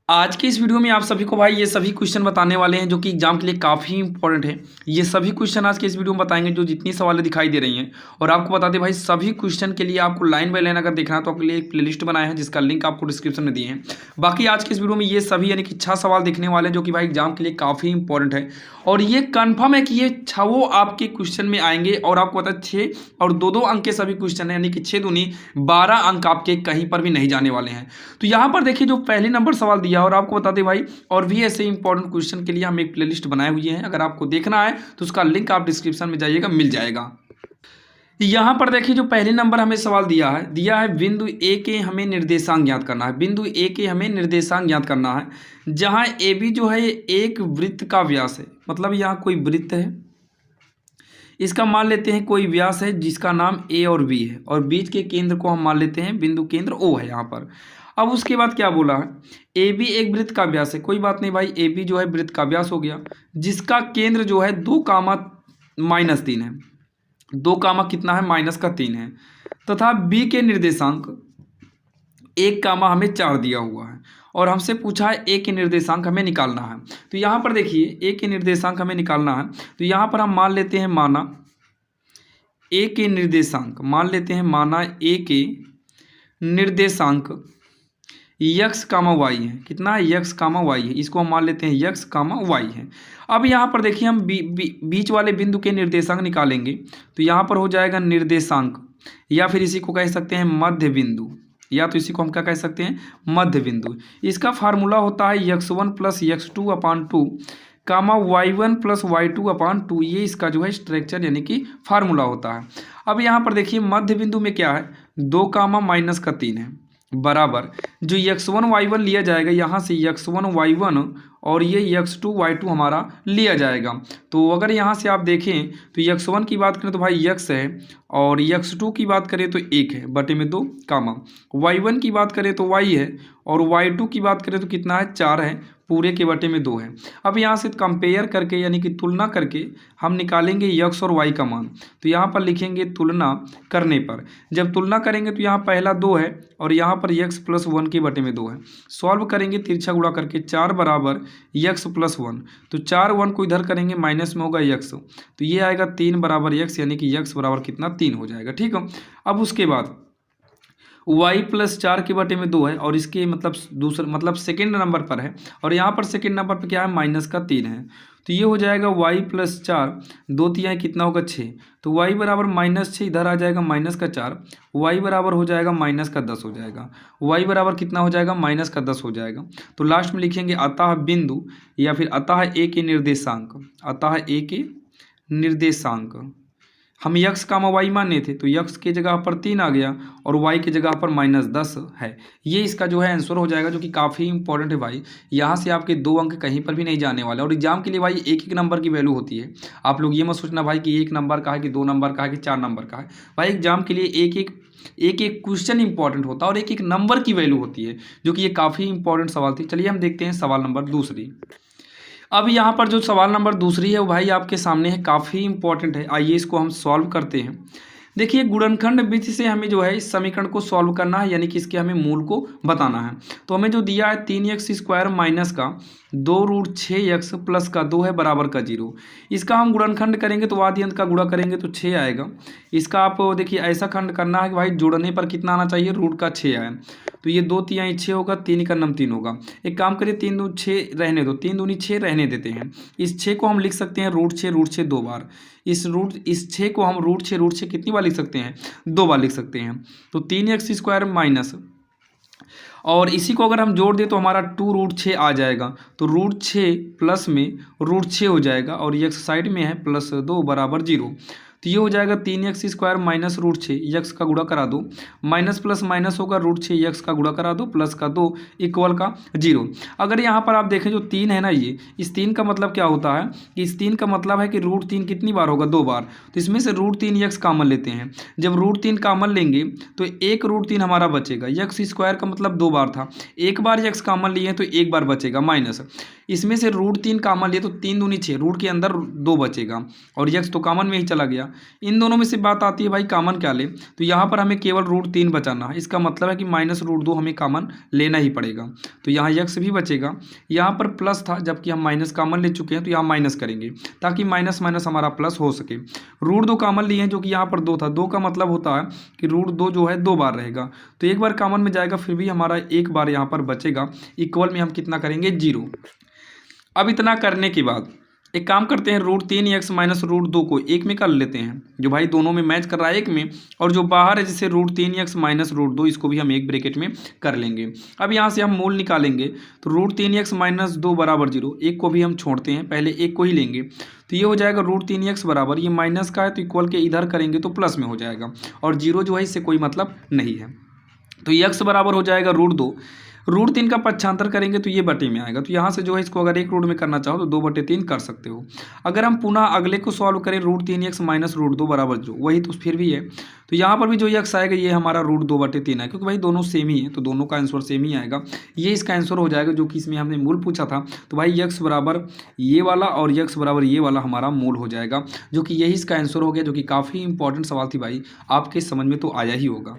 आज के इस वीडियो में आप सभी को भाई ये सभी क्वेश्चन बताने वाले हैं जो कि एग्जाम के लिए काफ़ी इंपॉर्टेंट है। ये सभी क्वेश्चन आज के इस वीडियो में बताएंगे जो जितनी सवालें दिखाई दे रही हैं। और आपको बता दें भाई सभी क्वेश्चन के लिए आपको लाइन बाय लाइन अगर देखना है तो आपके लिए एक प्लेलिस्ट बनाया है जिसका लिंक आपको डिस्क्रिप्शन में दिए हैं। बाकी आज के इस वीडियो में ये सभी यानी कि 6 सवाल देखने वाले हैं जो कि भाई एग्जाम के लिए काफ़ी इंपॉर्टेंट है। और ये कन्फर्म है कि ये 6 आपके क्वेश्चन में आएंगे। और आपको पता है 6 और 2-2 अंक के सभी क्वेश्चन है, यानी कि 6 दूनी 12 अंक आपके कहीं पर भी नहीं जाने वाले हैं। तो यहाँ पर देखिए जो पहले नंबर सवाल दिया और आपको बता दें भाई और भी ऐसे इंपॉर्टेंट क्वेश्चन के लिए हम एक प्लेलिस्ट बनाए हुए हैं। अगर आपको देखना है तो उसका लिंक आप डिस्क्रिप्शन में जाइएगा, मिल जाएगा। यहाँ पर देखिए जो पहले नंबर हमें सवाल दिया है बिंदु ए के हमें निर्देशांक ज्ञात करना है। बिंदु ए के हमें निर्देशांक ज्ञात करना है जहाँ ए बी जो है एक वृत्त का व्यास है। मतलब यहाँ कोई वृत्त है, इसका मान लेते हैं कोई व्यास है जिसका नाम ए और बी है और बीच के केंद्र को हम मान लेते हैं बिंदु केंद्र ओ है यहाँ पर। अब उसके बाद क्या बोला है, ए बी एक वृत्त का व्यास है। कोई बात नहीं भाई, ए बी जो है वृत्त का व्यास हो गया जिसका केंद्र जो है 2, -3 है। 2, कितना है -3 है। तथा बी के निर्देशांक 1, हमें 4 दिया हुआ है और हमसे पूछा है ए के निर्देशांक हमें निकालना है। तो यहाँ पर देखिए ए के निर्देशांक हमें निकालना है। तो यहाँ पर हम मान लेते हैं माना ए के निर्देशांक, मान लेते हैं माना ए के निर्देशांक यक्स कामा वाई है। कितना है, यक्स कामा वाई है। इसको हम मान लेते हैं यक्स कामा वाई है। अब यहाँ पर देखिए हम बीच वाले बिंदु के निर्देशांक निकालेंगे। तो यहाँ पर हो जाएगा निर्देशांक, या फिर इसी को कह सकते हैं मध्य बिंदु, या तो इसी को हम क्या कह सकते हैं, मध्य बिंदु। इसका फार्मूला होता है x1 + x2/2 कामा y1 + y2/2। ये इसका जो है स्ट्रक्चर यानी कि फार्मूला होता है। अब यहाँ पर देखिए मध्य बिंदु में क्या है, 2, -3 है बराबर जो x1 y1 लिया जाएगा यहाँ से x1 y1 और ये x2 y2 हमारा लिया जाएगा। तो अगर यहाँ से आप देखें तो x1 की बात करें तो भाई x है और x2 की बात करें तो 1 है बटे में 2 कामा, y1 की बात करें तो y है और y2 की बात करें तो कितना है, 4 है पूरे के बटे में 2 है। अब यहाँ से कंपेयर करके यानी कि तुलना करके हम निकालेंगे x और y का मान। तो यहाँ पर लिखेंगे तुलना करने पर, जब तुलना करेंगे तो यहाँ पहला 2 है और यहाँ पर x + 1 के बटे में 2 है। सॉल्व करेंगे तिरछा गुणा करके 4 बराबर x + 1। तो 4 1 को इधर करेंगे माइनस में होगा x, तो ये आएगा 3 बराबर x, यानी कि x बराबर कितना, 3 हो जाएगा। ठीक है। अब उसके बाद y + 4 के बटे में 2 है और इसके मतलब दूसरा मतलब सेकेंड नंबर पर है और यहाँ पर सेकेंड नंबर पर क्या है, -3 है। तो ये हो जाएगा y + 4, 2 तिहाई कितना होगा, 6। तो y बराबर -6 इधर आ जाएगा -4, y बराबर हो जाएगा -10 हो जाएगा। y बराबर कितना हो जाएगा, -10 हो जाएगा। तो लास्ट में लिखेंगे अतः बिंदु या फिर अतः ए के निर्देशांक, अतः ए के निर्देशांक हम x कामा y माने थे तो x के जगह पर 3 आ गया और y के जगह पर -10 है। ये इसका जो है आंसर हो जाएगा जो कि काफ़ी इंपॉर्टेंट है भाई। यहाँ से आपके 2 अंक कहीं पर भी नहीं जाने वाले और एग्जाम के लिए भाई एक नंबर की वैल्यू होती है। आप लोग ये मत सोचना भाई कि 1 नंबर का है कि 2 नंबर का है कि 4 नंबर का है। भाई एग्जाम के लिए एक क्वेश्चन इंपॉर्टेंट होता है और एक नंबर की वैल्यू होती है, जो कि ये काफ़ी इंपॉर्टेंट सवाल थी। चलिए हम देखते हैं सवाल नंबर दूसरी। अब यहाँ पर जो सवाल नंबर दूसरी है वो भाई आपके सामने है, काफ़ी इंपॉर्टेंट है। आइए इसको हम सॉल्व करते हैं। देखिए गुणनखंड विधि से हमें जो है इस समीकरण को सॉल्व करना है, यानी कि इसके हमें मूल को बताना है। तो हमें जो दिया है 3x² माइनस का 2√6x प्लस का 2 है बराबर का 0। इसका हम गुणनखंड करेंगे तो आदि अंत का गुणा करेंगे तो 6 आएगा। इसका आप देखिए ऐसा खंड करना है कि भाई जोड़ने पर कितना आना चाहिए, रूट का 6 आए। तो ये 2 तिहाई 6 होगा, 3 का 3 होगा। एक काम करिए 3 दूनी 6 रहने दो, 3 दूनी 6 रहने देते हैं। इस 6 को हम लिख सकते हैं √6 2 बार। इस 6 को हम √6 कितनी बार लिख सकते हैं, 2 बार लिख सकते हैं। तो 3x² माइनस और इसी को अगर हम जोड़ दें तो हमारा 2√6 आ जाएगा। तो √6 प्लस में √6 हो जाएगा और x साइड में है +2 बराबर 0। तो ये हो जाएगा 3x² माइनस √6, यक्स का गुणा करा दो, माइनस प्लस माइनस होगा √6 यक्स का गुणा करा दो प्लस का 2 इक्वल का 0। अगर यहाँ पर आप देखें जो 3 है ना, ये इस 3 का मतलब क्या होता है कि इस 3 का मतलब है कि √3 कितनी बार होगा, 2 बार। तो इसमें से √3 यक्स कामन लेते हैं। जब √3 कामन लेंगे तो एक √3 हमारा बचेगा। x² का मतलब 2 बार था, एक बार यक्स कामन लिए तो एक बार बचेगा माइनस। इसमें से √3 कामन लिए तो 3 दूनी 6, रूट के अंदर 2 बचेगा और यक्स तो कामन में ही चला गया। इन दोनों में से बात आती है भाई कॉमन क्या ले, तो यहाँ पर हमें केवल √3 बचाना है। इसका मतलब है कि -√2 हमें कॉमन लेना ही पड़ेगा। तो यहाँ x भी बचेगा, यहाँ पर प्लस था जबकि हम माइनस कॉमन ले चुके हैं, तो यहाँ माइनस करेंगे ताकि माइनस माइनस हमारा प्लस हो सके। √2 कॉमन लिए हैं जो कि यहाँ पर 2 था, 2 का मतलब होता है कि √2 जो है 2 बार रहेगा, तो एक बार कॉमन में जाएगा, फिर भी हमारा एक बार यहाँ पर बचेगा। इक्वल में हम कितना करेंगे 0। अब इतना करने के बाद एक काम करते हैं, √3x माइनस √2 को एक में कर लेते हैं, जो भाई दोनों में मैच कर रहा है एक में, और जो बाहर है जैसे √3x माइनस √2 इसको भी हम एक ब्रैकेट में कर लेंगे। अब यहाँ से हम मूल निकालेंगे, तो √3x माइनस 2 बराबर 0, एक को भी हम छोड़ते हैं, पहले एक को ही लेंगे, तो ये हो जाएगा √3x बराबर, ये माइनस का है तो इक्वल के इधर करेंगे तो प्लस में हो जाएगा, और 0 जो है इससे कोई मतलब नहीं है। तो x बराबर हो जाएगा √2, √3 का पक्षांतर करेंगे तो ये बटे में आएगा, तो यहाँ से जो है इसको अगर एक रूट में करना चाहो तो 2/3 कर सकते हो। अगर हम पुनः अगले को सॉल्व करें, √3x माइनस √2 बराबर जो वही तो फिर भी है, तो यहाँ पर भी जो x आएगा ये हमारा √2/3 है, क्योंकि भाई दोनों सेम ही है तो दोनों का आंसर सेम ही आएगा। ये इसका आंसर हो जाएगा जो कि इसमें हमने मूल पूछा था। तो भाई x बराबर ये वाला और x बराबर ये वाला हमारा मूल हो जाएगा, जो कि यही इसका आंसर हो गया, जो कि काफ़ी इंपॉर्टेंट सवाल थी भाई, आपके समझ में तो आया ही होगा।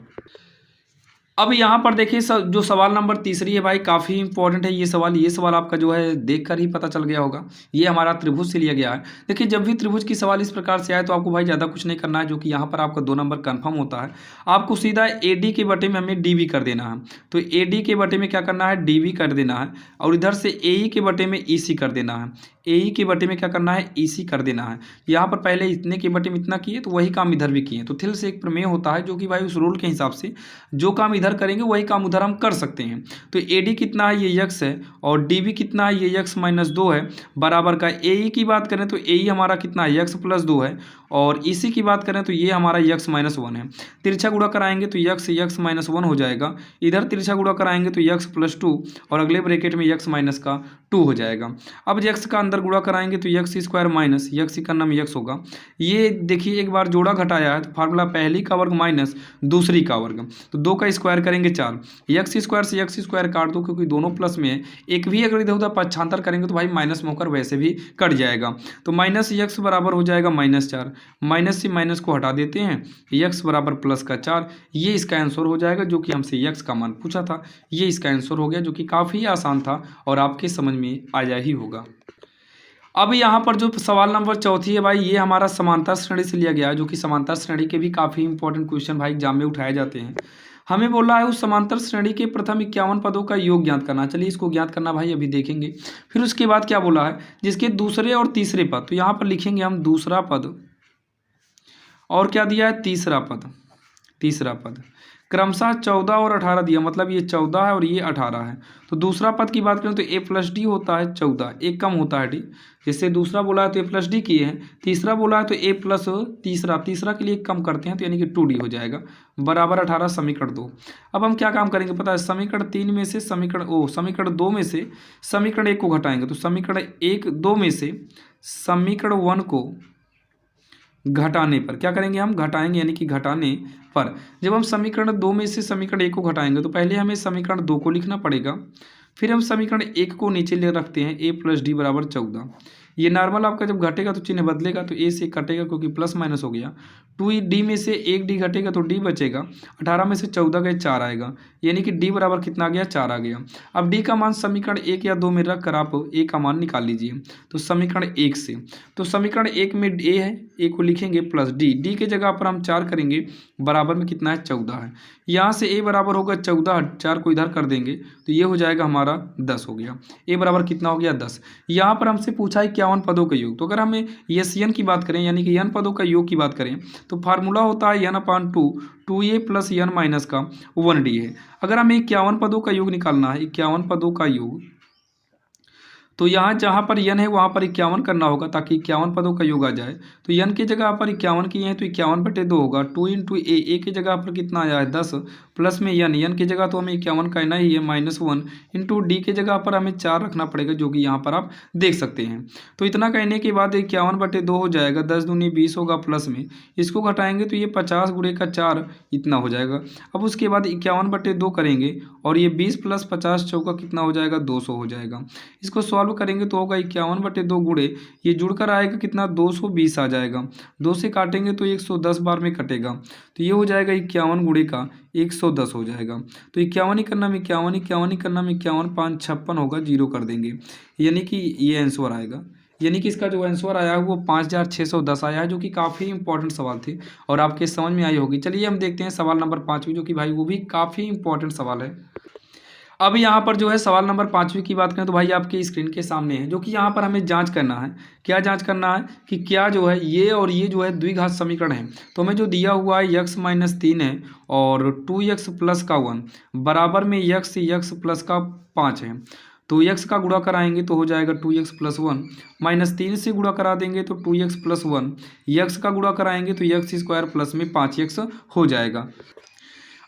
अब यहाँ पर देखिए जो सवाल नंबर तीसरी है भाई, काफ़ी इंपॉर्टेंट है ये सवाल आपका जो है देखकर ही पता चल गया होगा। ये हमारा त्रिभुज से लिया गया है। देखिए जब भी त्रिभुज की सवाल इस प्रकार से आए तो आपको भाई ज़्यादा कुछ नहीं करना है, जो कि यहाँ पर आपका 2 नंबर कन्फर्म होता है। आपको सीधा AD के बटे में हमें DB कर देना है, तो AD के बटे में क्या करना है DB कर देना है, और इधर से AE के बटे में EC कर देना है, AE के बटे में क्या करना है EC कर देना है। यहाँ पर पहले इतने के बटे में इतना किए तो वही काम इधर भी किए, तो थिल से एक प्रमेय होता है जो कि भाई उस रूल के हिसाब से जो काम इधर करेंगे वही काम उधर हम कर सकते हैं। तो AD कितना है ये x है, और DB कितना है ये x माइनस 2 है, बराबर का AE की बात करें तो AE हमारा कितना है x प्लस 2 है, और EC की बात करें तो ये हमारा x माइनस 1 है। तिरछा गुणा कराएंगे तो x माइनस 1 हो जाएगा, इधर तिरछा गुणा कराएंगे तो x प्लस 2, और अगले ब्रैकेट में x माइनस का 2 हो जाएगा। अब x का अंदर गुणा कराएंगे तो x स्क्वायर माइनस x का नाम x होगा। ये देखिए एक बार जोड़ा घटाया है तो फार्मूला पहली का वर्ग माइनस दूसरी का वर्ग, तो 2 का स्क्वायर करेंगे 4, x स्क्वायर से x स्क्वायर काट दो क्योंकि दोनों प्लस में है, एक भी अगर इधर उधर पक्षांतर करेंगे तो भाई माइनस में होकर वैसे भी कट जाएगा। तो माइनस x बराबर हो जाएगा -4, माइनस से माइनस को हटा देते हैं, x बराबर प्लस का 4, ये इसका आंसर हो जाएगा, जो कि हमसे x का मान पूछा था। ये इसका आंसर हो गया, जो कि काफ़ी आसान था और आपके समझ में आया ही होगा। अब यहाँ पर जो सवाल नंबर चौथी है भाई, ये हमारा समांतर श्रेणी से लिया गया है, जो कि समांतर श्रेणी के भी काफ़ी इंपॉर्टेंट क्वेश्चन भाई एग्जाम में उठाए जाते हैं। हमें बोला है उस समांतर श्रेणी के प्रथम 51 पदों का योग ज्ञात करना। चलिए इसको ज्ञात करना भाई अभी देखेंगे। फिर उसके बाद क्या बोला है, जिसके दूसरे और तीसरे पद, तो यहाँ पर लिखेंगे हम दूसरा पद, और क्या दिया है तीसरा पद क्रमशः 14 और 18 दिया, मतलब ये 14 है और ये 18 है। तो दूसरा पद की बात करें तो a प्लस डी होता है 14, एक कम होता है d, जैसे दूसरा बोला है तो a प्लस डी किए हैं, तीसरा बोला है तो a प्लस तीसरा के लिए कम करते हैं तो यानी कि 2d हो जाएगा, बराबर 18 समीकरण 2। अब हम क्या काम करेंगे पता है, समीकरण 3 में से समीकरण 2 में से समीकरण 1 को घटाएंगे, तो समीकरण 2 में से समीकरण 1 को घटाने पर क्या करेंगे, हम घटाएंगे, यानी कि घटाने पर जब हम समीकरण 2 में से समीकरण 1 को घटाएंगे तो पहले हमें समीकरण 2 को लिखना पड़ेगा, फिर हम समीकरण 1 को नीचे ले रखते हैं, a प्लस डी बराबर 14। ये नॉर्मल आपका जब घटेगा तो चिन्ह बदलेगा, तो a से कटेगा क्योंकि प्लस माइनस हो गया, 2d में से 1d घटेगा तो d बचेगा, 18 में से 14 गए 4 आएगा, यानी कि d बराबर कितना आ गया 4 आ गया। अब d का मान समीकरण 1 या 2 में रख कर आप a का मान निकाल लीजिए, तो समीकरण 1 से, तो समीकरण 1 में a है, a को लिखेंगे प्लस d के जगह पर हम 4 करेंगे, बराबर में कितना है 14 है, यहाँ से a बराबर होगा 14, 4 को इधर कर देंगे तो ये हो जाएगा हमारा 10 हो गया, a बराबर कितना हो गया 10। यहाँ पर हमसे पूछा है 51 पदों का योग, तो अगर हमें SN की बात करें यानी कि n पदों का योग की बात करें तो फार्मूला होता है n/2, 2a plus n minus का 1d है। अगर हमें 51 पदों का योग निकालना है, 51 पदों का योग, तो यहाँ जहाँ पर n है वहाँ पर 51 करना होगा ताकि 51 पदों का योग आ जाए। तो n की जगह पर 51 किए हैं तो 51/2 होगा, 2 इंटू a की जगह पर कितना आया है 10, प्लस में n की जगह तो हमें 51 कहना ही है, -1 इंटू d की जगह पर हमें 4 रखना पड़ेगा, जो कि यहाँ पर आप देख सकते हैं। तो इतना कहने के बाद 51/2 हो जाएगा, 10 दूनी 20 होगा, प्लस में इसको घटाएंगे तो ये 50 गुणे का 4 इतना हो जाएगा। अब उसके बाद 51/2 करेंगे और ये 20 + 50 चौका कितना हो जाएगा 200 हो जाएगा। इसको सॉल्व सॉल्व करेंगे तो होगा 51/2 गुणे, ये जुड़कर आएगा कितना 220 आ जाएगा। 2 से काटेंगे तो 110 बार में कटेगा, तो ये हो जाएगा 51 गुणे का 110 हो जाएगा। तो 51 ही करना में 51, 51 ही करना में 51, 5 56 होगा, 0 कर देंगे, यानी कि ये आंसर आएगा। यानी कि इसका जो आंसर आया है वो 5610 आया है, जो कि काफ़ी इंपॉर्टेंट सवाल थे और आपके समझ में आई होगी। चलिए हम देखते हैं सवाल नंबर 5, जो कि भाई वो भी काफ़ी इंपॉर्टेंट सवाल है। अब यहाँ पर जो है सवाल नंबर 5 की बात करें तो भाई आपके स्क्रीन के सामने है, जो कि यहाँ पर हमें जांच करना है। क्या जांच करना है कि क्या जो है ये और ये जो है द्विघात समीकरण है। तो हमें जो दिया हुआ है x-3 है और 2x प्लस का 1 बराबर में x प्लस का 5 है। तो x का गुणा कराएंगे तो हो जाएगा 2x प्लस 1, -3 से गुणा करा देंगे तो 2x प्लस 1, x का गुणा कराएंगे तो x² प्लस में 5x हो जाएगा।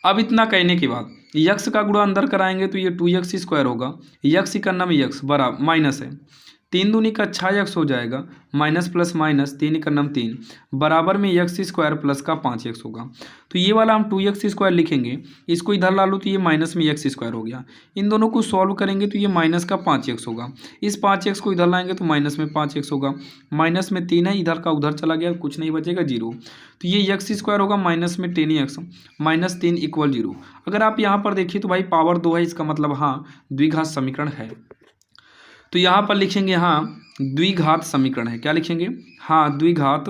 अब इतना कहने के बाद यक्स का गुणा अंदर कराएंगे तो ये 2x² होगा, यक्स ही करना में यक्स बराबर माइनस है, 3 दूनी का 6x हो जाएगा, माइनस प्लस माइनस 3 का नाम 3 बराबर में x² प्लस का 5x होगा। तो ये वाला हम 2x² लिखेंगे, इसको इधर ला लो तो ये माइनस में x² हो गया। इन दोनों को सॉल्व करेंगे तो ये माइनस का 5x होगा, इस 5x को इधर लाएंगे तो माइनस में 5x होगा, माइनस में 3 है, इधर का उधर चला गया, कुछ नहीं बचेगा 0। तो ये x² होगा माइनस में 10x माइनस 3 = 0। अगर आप यहाँ पर देखिए तो भाई पावर 2 है, इसका मतलब हाँ द्विघात समीकरण है। तो यहाँ पर लिखेंगे हाँ द्विघात समीकरण है। क्या लिखेंगे? हाँ द्विघात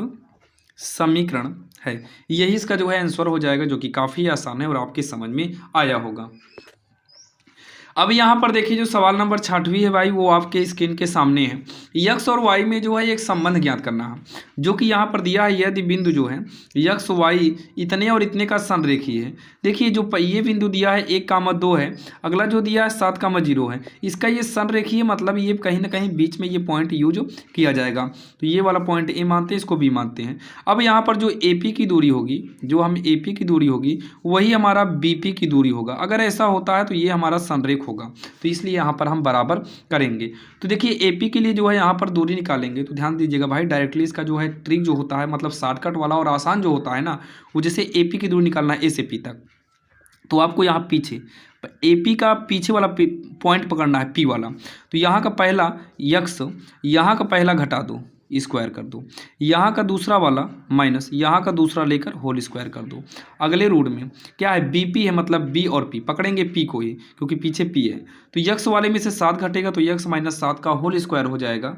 समीकरण है। यही इसका जो है आंसर हो जाएगा, जो कि काफ़ी आसान है और आपके समझ में आया होगा। अब यहाँ पर देखिए जो सवाल नंबर 6 है भाई, वो आपके स्क्रीन के सामने है। यक्स और वाई में जो है एक संबंध ज्ञात करना है, जो कि यहाँ पर दिया है। यदि बिंदु जो है यक्स वाई इतने और इतने का संरेखीय है। देखिए जो ये बिंदु दिया है 1,2 है, अगला जो दिया है 7,0 है, इसका ये संरेखीय मतलब ये कहीं ना कहीं बीच में ये पॉइंट यूज किया जाएगा। तो ये वाला पॉइंट ए मानते हैं, इसको बी मानते हैं। अब यहाँ पर जो ए पी की दूरी होगी, जो हम ए पी की दूरी होगी वही हमारा बी पी की दूरी होगा। अगर ऐसा होता है तो ये हमारा संरेख होगा, तो इसलिए यहाँ पर हम बराबर करेंगे। तो देखिए एपी के लिए जो है यहाँ पर दूरी निकालेंगे, तो ध्यान दीजिएगा भाई डायरेक्टली इसका जो है ट्रिक जो होता है, मतलब शॉर्टकट वाला और आसान जो होता है ना, वो जैसे एपी की दूरी निकालना है ए से पी तक, तो आपको यहाँ पीछे एपी का पीछे वाला पॉइंट पकड़ना है पी वाला। तो यहाँ का पहला यक्स, यहाँ का पहला घटा दो, स्क्वायर कर दो, यहाँ का दूसरा वाला माइनस, यहाँ का दूसरा लेकर होल स्क्वायर कर दो। अगले रूट में क्या है बीपी है, मतलब बी और पी पकड़ेंगे पी को ही, क्योंकि पीछे पी है। तो यक्स वाले में से 7 घटेगा तो यक्स माइनस 7 का होल स्क्वायर हो जाएगा।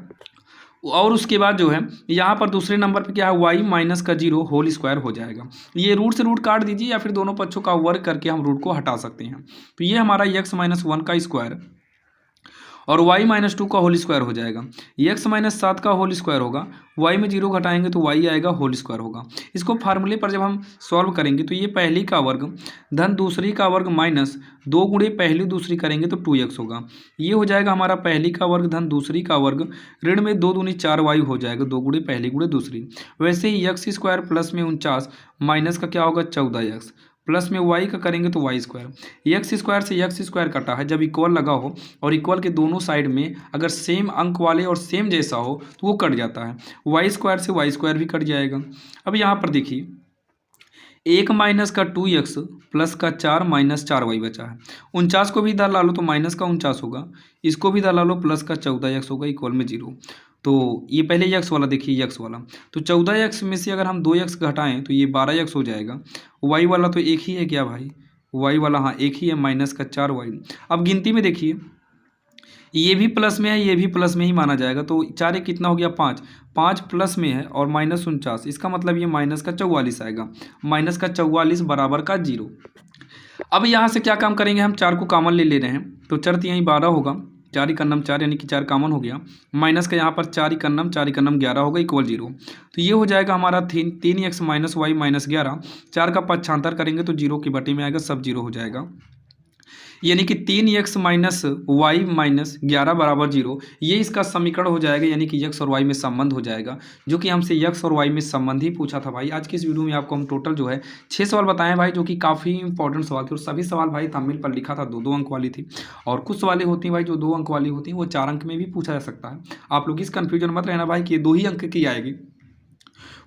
और उसके बाद जो है यहाँ पर दूसरे नंबर पे क्या है वाई माइनस का 0 होल स्क्वायर हो जाएगा। ये रूट से रूट काट दीजिए या फिर दोनों पक्षों का वर्ग करके हम रूट को हटा सकते हैं। तो ये हमारा यक्स माइनस 1 का स्क्वायर और y माइनस 2 का होल स्क्वायर हो जाएगा। x माइनस 7 का होल स्क्वायर होगा, y में 0 घटाएंगे तो y आएगा, होल स्क्वायर होगा। इसको फार्मूले पर जब हम सॉल्व करेंगे तो ये पहली का वर्ग धन दूसरी का वर्ग माइनस 2 गुणे पहली दूसरी करेंगे तो 2x होगा। ये हो जाएगा हमारा पहली का वर्ग धन दूसरी का वर्ग, ऋण में 2 दूनी 4y हो जाएगा, 2 गुणे पहली गुणे दूसरी। वैसे ही x² प्लस में 49 माइनस का क्या होगा 14x, प्लस में y का करेंगे तो y²। x² से x² कटा है, जब इक्वल लगा हो और इक्वल के दोनों साइड में अगर सेम अंक वाले और सेम जैसा हो तो वो कट जाता है, y² से y² भी कट जाएगा। अब यहाँ पर देखिए 1 माइनस का 2x प्लस का 4 माइनस 4y बचा है। 49 को भी इधर ला लो तो माइनस का 49 होगा, इसको भी इधर ला लो प्लस का 14x होगा, इक्वल में 0। तो ये पहले x वाला देखिए, x वाला तो 14x में से अगर हम 2x घटाएं तो ये 12x हो जाएगा। y वाला तो एक ही है क्या भाई, y वाला हाँ एक ही है, माइनस का 4y। अब गिनती में देखिए ये भी प्लस में है, ये भी प्लस में ही माना जाएगा, तो 4 एक कितना हो गया 5, 5 प्लस में है और माइनस 49, इसका मतलब ये माइनस का 44 आएगा, माइनस का 44 बराबर का 0। अब यहाँ से क्या काम करेंगे, हम 4 को कॉमन ले रहे हैं, तो चर यहीं 12 होगा, 4 एकन्नम 4 यानी कि 4 कॉमन हो गया, माइनस का यहाँ पर 4 एकन्नम 11 होगा, इक्वल 0। तो ये हो जाएगा हमारा 3x माइनस वाई माइनस 11, 4 का पक्षांतर करेंगे तो 0 की बटे में आएगा, सब 0 हो जाएगा, यानी कि 3x माइनस वाई माइनस 11 बराबर 0। ये इसका समीकरण हो जाएगा, यानी कि x और y में संबंध हो जाएगा, जो कि हमसे x और y में संबंध ही पूछा था भाई। आज की इस वीडियो में आपको हम टोटल जो है 6 सवाल बताएं भाई, जो कि काफ़ी इंपॉर्टेंट सवाल थे और सभी सवाल भाई थंबनेल पर लिखा था 2-2 अंक वाली थी, और कुछ सवालें होती हैं भाई जो 2 अंक वाली होती हैं वो 4 अंक में भी पूछा जा सकता है। आप लोग इस कन्फ्यूजन मत रहना भाई कि ये 2 ही अंक की आएगी,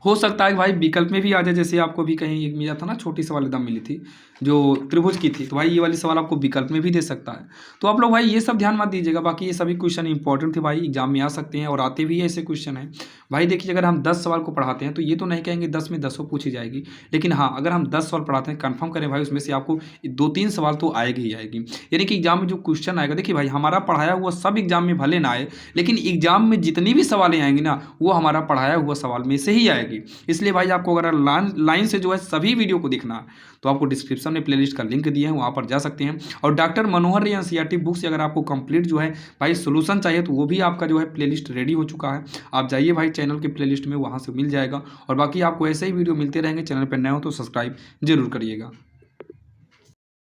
हो सकता है भाई विकल्प में भी आ जाए, जैसे आपको भी कहीं एक मिला था ना, छोटी सवाल एकदम मिली थी जो त्रिभुज की थी, तो भाई ये वाली सवाल आपको विकल्प में भी दे सकता है। तो आप लोग भाई ये सब ध्यान मत दीजिएगा, बाकी ये सभी क्वेश्चन इंपॉर्टेंट थे भाई, एग्जाम में आ सकते हैं और आते भी ऐसे क्वेश्चन हैं भाई। देखिए अगर हम 10 सवाल को पढ़ाते हैं तो ये तो नहीं कहेंगे 10 में 10 पूछी जाएगी, लेकिन हाँ अगर हम 10 सवाल पढ़ाते हैं कंफर्म करें भाई उसमें से आपको 2-3 सवाल तो आएगी ही आएगी। यानी कि एग्जाम में जो क्वेश्चन आएगा, देखिए भाई हमारा पढ़ाया हुआ सब एग्जाम में भले ना आए, लेकिन एग्जाम में जितनी भी सवालें आएंगी ना वो हमारा पढ़ाया हुआ सवाल में से ही आएगी। इसलिए भाई आपको अगर लाइन से जो है सभी वीडियो को देखना है तो आपको डिस्क्रिप्शन में प्लेलिस्ट का लिंक दिए हैं, वहाँ पर जा सकते हैं। और डॉक्टर मनोहर या एनसीईआरटी बुक से अगर आपको कंप्लीट जो है भाई सोल्यूशन चाहिए तो वो भी आपका जो है प्लेलिस्ट रेडी हो चुका है। आप जाइए भाई चैनल के प्लेलिस्ट में, वहाँ से मिल जाएगा। और बाकी आपको ऐसे ही वीडियो मिलते रहेंगे। चैनल पर नए हो तो सब्सक्राइब जरूर करिएगा।